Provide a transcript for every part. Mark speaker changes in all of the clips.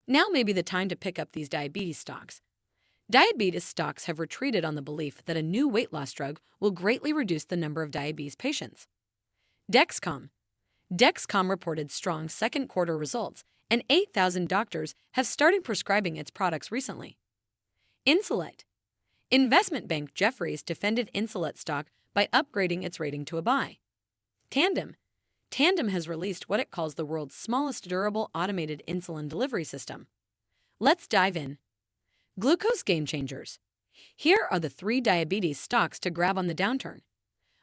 Speaker 1: Now may be the time to pick up these diabetes stocks. Diabetes stocks have retreated on the belief that a new weight loss drug will greatly reduce the number of diabetes patients. Dexcom. Dexcom reported strong second quarter results, and 8,000 doctors have started prescribing its products recently. Insulet. Investment bank Jefferies defended Insulet stock by upgrading its rating to a buy. Tandem. Tandem has released what it calls the world's smallest durable automated insulin delivery system. Let's dive in. Glucose game changers. Here are the 3 diabetes stocks to grab on the downturn.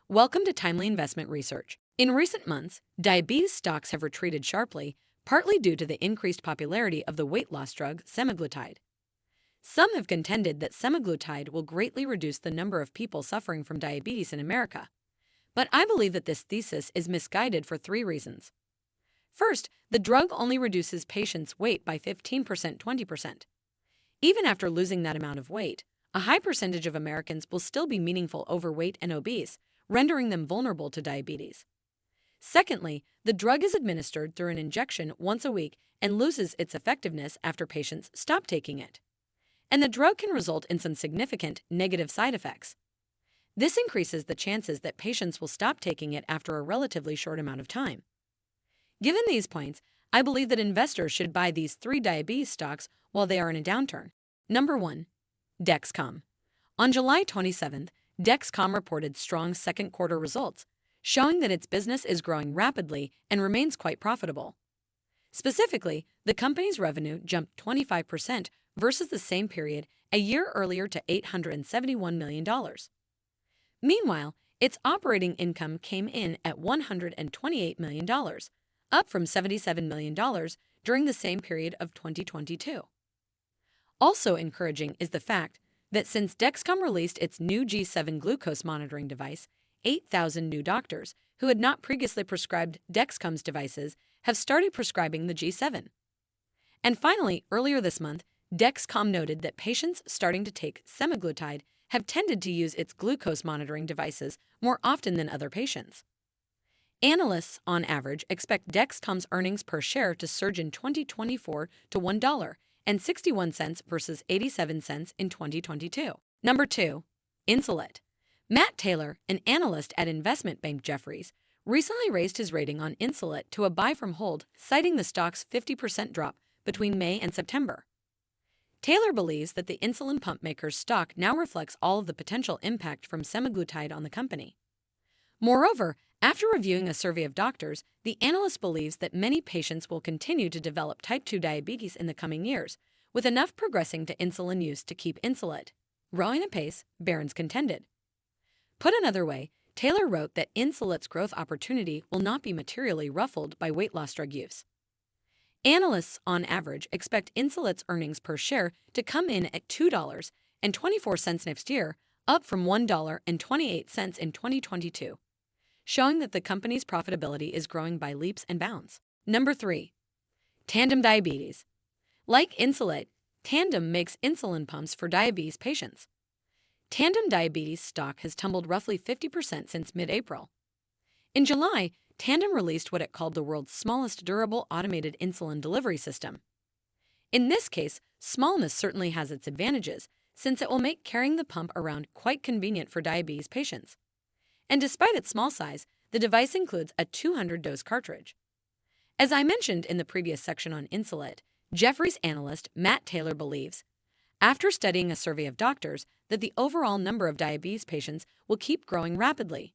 Speaker 1: Welcome to Timely Investment Research. In recent months, diabetes stocks have retreated sharply, partly due to the increased popularity of the weight loss drug semaglutide. Some have contended that semaglutide will greatly reduce the number of people suffering from diabetes in America. But I believe that this thesis is misguided for 3 reasons. First, the drug only reduces patients' weight by 15%, 20%. Even after losing that amount of weight, a high percentage of Americans will still be meaningful overweight and obese, rendering them vulnerable to diabetes. Secondly, the drug is administered through an injection once a week and loses its effectiveness after patients stop taking it. And the drug can result in some significant negative side effects. This increases the chances that patients will stop taking it after a relatively short amount of time. Given these points, I believe that investors should buy these 3 diabetes stocks while they are in a downturn. Number 1. Dexcom. On July 27th, Dexcom reported strong second quarter results, showing that its business is growing rapidly and remains quite profitable. Specifically, the company's revenue jumped 25% versus the same period a year earlier to $871 million. Meanwhile, its operating income came in at $128 million, up from $77 million during the same period of 2022. Also encouraging is the fact that since Dexcom released its new G7 glucose monitoring device, 8,000 new doctors who had not previously prescribed Dexcom's devices have started prescribing the G7. And finally, earlier this month, Dexcom noted that patients starting to take semaglutide have tended to use its glucose monitoring devices more often than other patients. Analysts, on average, expect Dexcom's earnings per share to surge in 2024 to $1.61 versus 87 cents in 2022. Number 2. Insulet. Matt Taylor, an analyst at investment bank Jefferies, recently raised his rating on Insulet to a buy from hold, citing the stock's 50% drop between May and September. Taylor believes that the insulin pump maker's stock now reflects all of the potential impact from semaglutide on the company. Moreover, after reviewing a survey of doctors, the analyst believes that many patients will continue to develop type 2 diabetes in the coming years, with enough progressing to insulin use to keep Insulet growing apace, Barron's contended. Put another way, Taylor wrote that Insulet's growth opportunity will not be materially ruffled by weight loss drug use. Analysts, on average, expect Insulet's earnings per share to come in at $2.24 next year, up from $1.28 in 2022, showing that the company's profitability is growing by leaps and bounds. Number 3. Tandem Diabetes. Like Insulet, Tandem makes insulin pumps for diabetes patients. Tandem Diabetes stock has tumbled roughly 50% since mid-April. In July, Tandem released what it called the world's smallest durable automated insulin delivery system. In this case, smallness certainly has its advantages, since it will make carrying the pump around quite convenient for diabetes patients. And despite its small size, the device includes a 200-dose cartridge. As I mentioned in the previous section on Insulet, Jefferies analyst Matt Taylor believes, after studying a survey of doctors, that the overall number of diabetes patients will keep growing rapidly.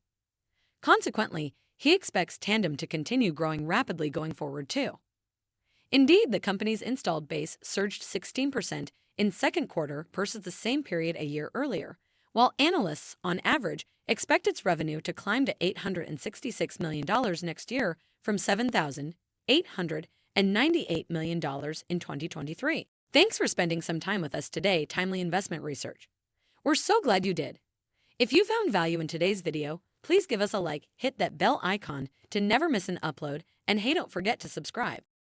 Speaker 1: Consequently, he expects Tandem to continue growing rapidly going forward too. Indeed, the company's installed base surged 16% in second quarter versus the same period a year earlier, while analysts, on average, expect its revenue to climb to $866 million next year from $7,898 million in 2023. Thanks for spending some time with us today, Timely Investment Research. We're so glad you did. If you found value in today's video, please give us a like, hit that bell icon to never miss an upload, and hey, don't forget to subscribe.